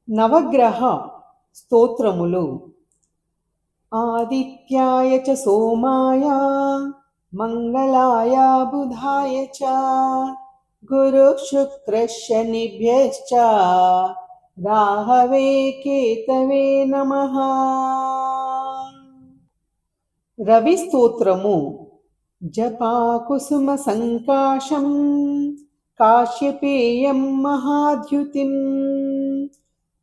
నవగ్రహ స్తోత్రములు. ఆదిత్యాయ చ సోమాయ మంగళాయ బుధాయ చ గురు శుక్ర శనిభ్యశ్చ రాహవే కేతవే నమః. రవి స్తోత్రము. జపాకుసుమ సంకాశం కాశ్యపేయం మహాద్యుతిం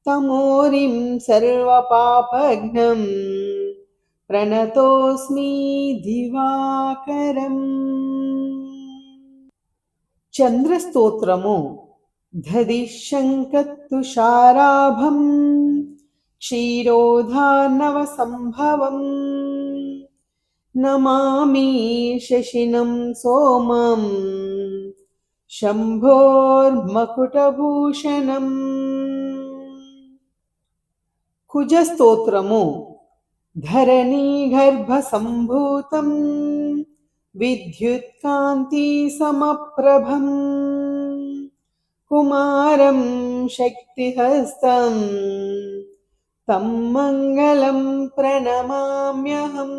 తమోరిం సర్వపాపఘ్నం ప్రణతోస్మి దివాకరం. చంద్రస్తోత్రము. దధిశంకతుషారాభం క్షీరోధార్ణవ సంభవం నమామి శశినం సోమం శంభోర్మకుటభూషణం. కుజస్తోత్రము. ధరణీగర్భ సంభూతం విద్యుత్కాంతి సమప్రభం కుమారం శక్తిహస్తం తం మంగళం ప్రణమామ్యహం.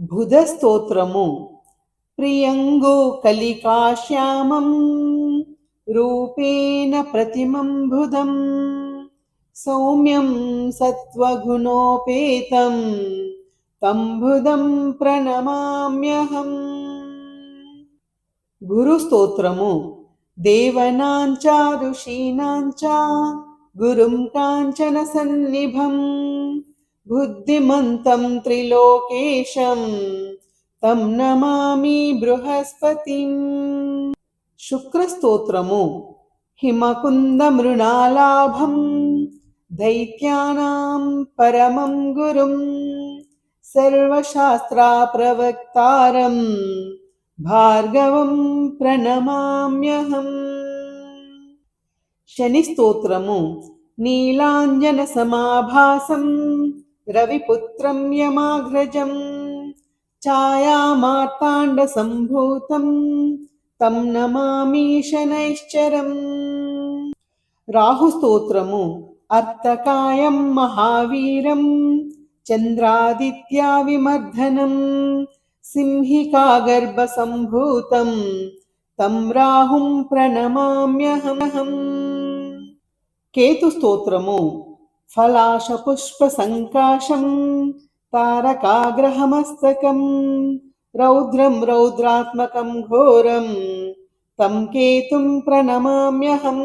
బుధస్తోత్రము. ప్రియంగో కలికాశ్యామం రూపేణ ప్రతిమం బుధం సౌమ్యం సత్వగుణోపేతం తం బుధం ప్రణమామ్యహం. గురుస్తోత్రము. దేవనాంచ ఋషీణాంచ గురుం కాంచన సన్నిభం బుద్ధిమంతం త్రిలోకేశం తం నమామి బృహస్పతిం. శుక్రస్తోత్రము. హిమకుంద మృణాలాభం దైత్యానాం పరమం గురుం సర్వశాస్త్రా ప్రవక్తారం భార్గవం ప్రణమామ్యహం. శనిస్తోత్రము. నీలాంజన సమాభాసం రవిపుత్రం యమాగ్రజం ఛాయామార్తాండ సంభూతం తం నమామి శనైశ్చరం. రాహుస్తోత్రము. అర్తకాయం మహావీరం చంద్రాదిత్యా విమర్ధనం సింహికా గర్భ సంభూతం తం రాహుం ప్రణమామ్యహం. కేతుస్తోత్రము. ఫలాశ పుష్ప సంకాశం తారకాగ్రహమస్తకం రౌద్రం రౌద్రాత్మకం ఘోరం తం కేతుం ప్రణమామ్యహం.